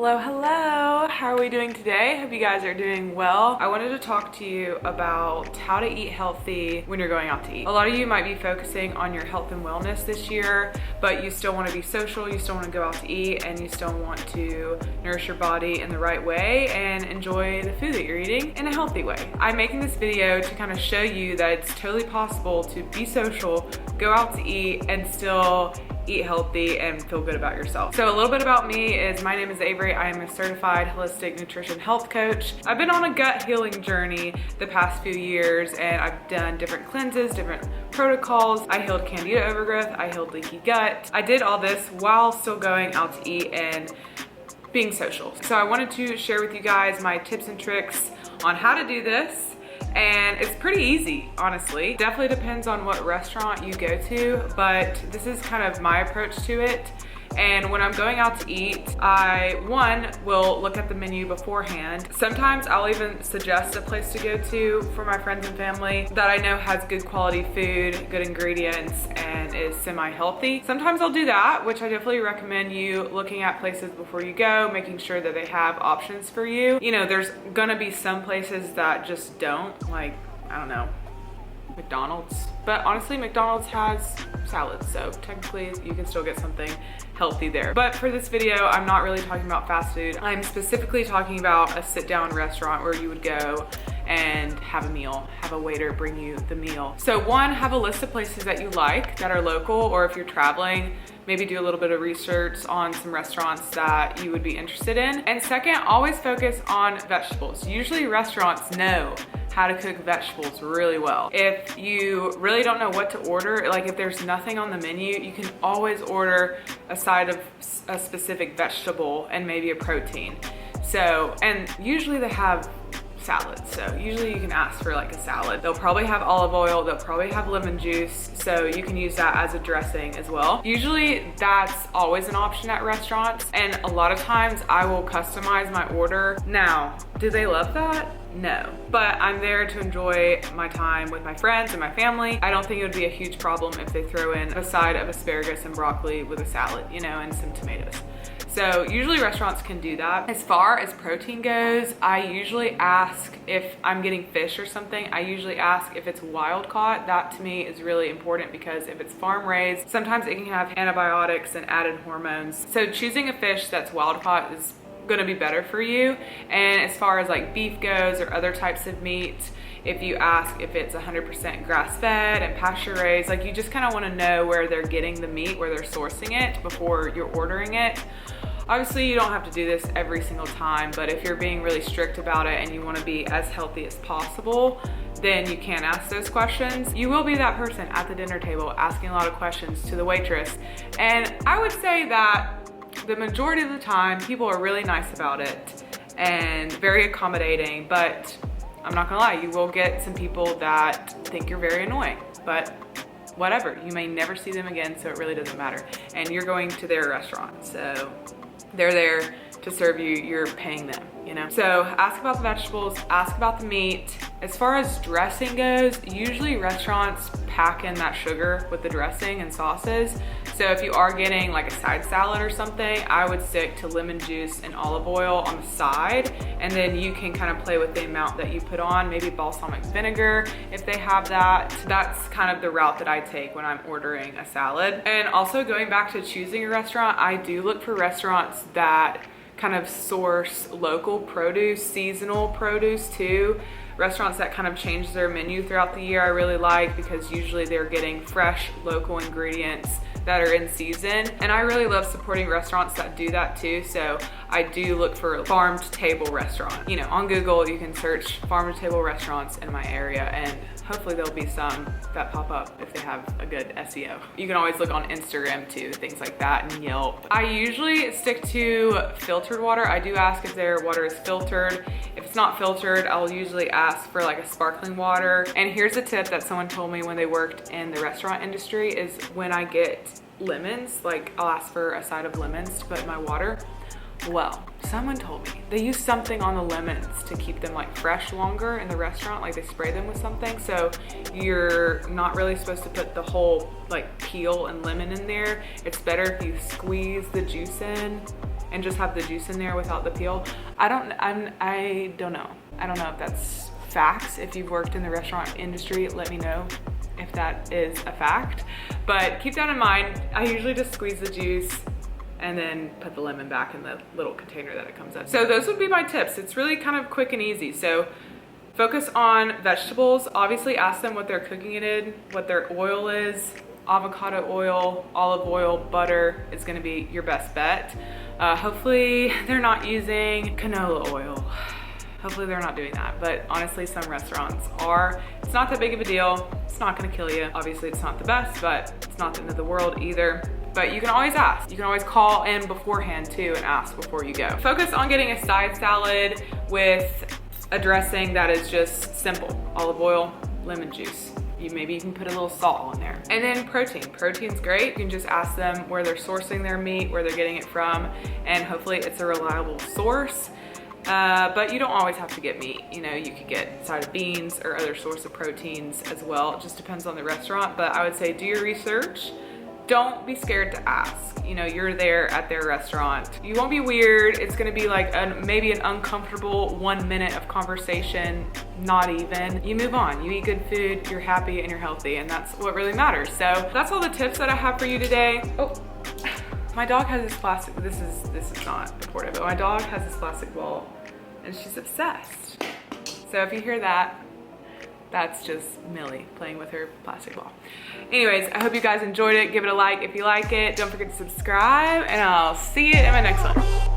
Hello, hello. How are we doing today? Hope you guys are doing well. I wanted to talk to you about how to eat healthy when you're going out to eat. A lot of you might be focusing on your health and wellness this year, but you still want to be social, you still want to go out to eat, and you still want to nourish your body in the right way and enjoy the food that you're eating in a healthy way. I'm making this video to kind of show you that it's totally possible to be social, go out to eat, and still eat healthy and feel good about yourself. So a little bit about me is my name is Avery. I am a certified holistic nutrition health coach. I've been on a gut healing journey the past few years, and I've done different cleanses, different protocols. I healed candida overgrowth, I healed leaky gut. I did all this while still going out to eat and being social. So I wanted to share with you guys my tips and tricks on how to do this. And it's pretty easy, honestly. Definitely depends on what restaurant you go to, but this is kind of my approach to it. And when I'm going out to eat, I, one, will look at the menu beforehand. Sometimes I'll even suggest a place to go to for my friends and family that I know has good quality food, good ingredients, and is semi-healthy. Sometimes I'll do that, which I definitely recommend you looking at places before you go, making sure that they have options for you. You know, there's gonna be some places that just don't, like, I don't know, McDonald's. But honestly, McDonald's has salads, so technically you can still get something healthy there. But for this video, I'm not really talking about fast food. I'm specifically talking about a sit-down restaurant where you would go and have a meal, have a waiter bring you the meal. So one, have a list of places that you like that are local, or if you're traveling, maybe do a little bit of research on some restaurants that you would be interested in. And second, always focus on vegetables. Usually restaurants know how to cook vegetables really well. If you really don't know what to order, like if there's nothing on the menu, you can always order a side of a specific vegetable and maybe a protein. So, and usually they have salads, so usually you can ask for like a salad. They'll probably have olive oil, they'll probably have lemon juice, so you can use that as a dressing as well. Usually that's always an option at restaurants, and a lot of times I will customize my order. Now, do they love that? No, but I'm there to enjoy my time with my friends and my family. I don't think it would be a huge problem if they throw in a side of asparagus and broccoli with a salad, you know, and some tomatoes. So usually restaurants can do that. As far as protein goes, I usually ask if I'm getting fish or something, I usually ask if it's wild caught. That to me is really important because if it's farm raised, sometimes it can have antibiotics and added hormones. So choosing a fish that's wild caught is gonna be better for you. And as far as like beef goes or other types of meat, if you ask if it's 100% grass-fed and pasture-raised, like you just kind of want to know where they're getting the meat, where they're sourcing it before you're ordering it. Obviously, you don't have to do this every single time, but if you're being really strict about it and you want to be as healthy as possible, then you can ask those questions. You will be that person at the dinner table asking a lot of questions to the waitress. And I would say that the majority of the time, people are really nice about it and very accommodating, but I'm not gonna lie, you will get some people that think you're very annoying, but whatever, you may never see them again, so it really doesn't matter. And you're going to their restaurant, so they're there to serve you, you're paying them, you know? So ask about the vegetables, ask about the meat. As far as dressing goes, usually restaurants pack in that sugar with the dressing and sauces. So if you are getting like a side salad or something, I would stick to lemon juice and olive oil on the side, and then you can kind of play with the amount that you put on, maybe balsamic vinegar if they have that. That's kind of the route that I take when I'm ordering a salad. And also going back to choosing a restaurant, I do look for restaurants that kind of source local produce, seasonal produce too. Restaurants that kind of change their menu throughout the year I really like, because usually they're getting fresh local ingredients that are in season. And I really love supporting restaurants that do that too. So I do look for farm to table restaurant. You know, on Google, you can search farm to table restaurants in my area, and hopefully there'll be some that pop up if they have a good SEO. You can always look on Instagram too, things like that, and Yelp. I usually stick to filtered water. I do ask if their water is filtered. If it's not filtered, I'll usually ask for like a sparkling water. And here's a tip that someone told me when they worked in the restaurant industry is when I get lemons, like I'll ask for a side of lemons to put in my water. Well, someone told me they use something on the lemons to keep them like fresh longer in the restaurant, like they spray them with something. So you're not really supposed to put the whole like peel and lemon in there. It's better if you squeeze the juice in and just have the juice in there without the peel. I don't know. I don't know if that's facts. If you've worked in the restaurant industry, let me know if that is a fact. But keep that in mind. I usually just squeeze the juice and then put the lemon back in the little container that it comes in. So those would be my tips. It's really kind of quick and easy. So focus on vegetables. Obviously ask them what they're cooking it in, what their oil is. Avocado oil, olive oil, butter is gonna be your best bet. Hopefully they're not using canola oil. Hopefully they're not doing that, but honestly some restaurants are. It's not that big of a deal. It's not gonna kill you. Obviously it's not the best, but it's not the end of the world either. But you can always ask. You can always call in beforehand too and ask before you go. Focus on getting a side salad with a dressing that is just simple. Olive oil, lemon juice. Maybe you can put a little salt on there. And then protein. Protein's great. You can just ask them where they're sourcing their meat, where they're getting it from, and hopefully it's a reliable source. But you don't always have to get meat. You know, you could get a side of beans or other source of proteins as well. It just depends on the restaurant, but I would say do your research. Don't be scared to ask. You know, you're there at their restaurant. You won't be weird. It's gonna be like maybe an uncomfortable 1 minute of conversation, not even. You move on, you eat good food, you're happy and you're healthy, and that's what really matters. So that's all the tips that I have for you today. Oh, my dog has this plastic, this is not important, but my dog has this plastic ball and she's obsessed. So if you hear that, that's just Millie playing with her plastic ball. Anyways, I hope you guys enjoyed it. Give it a like if you like it. Don't forget to subscribe, and I'll see you in my next one.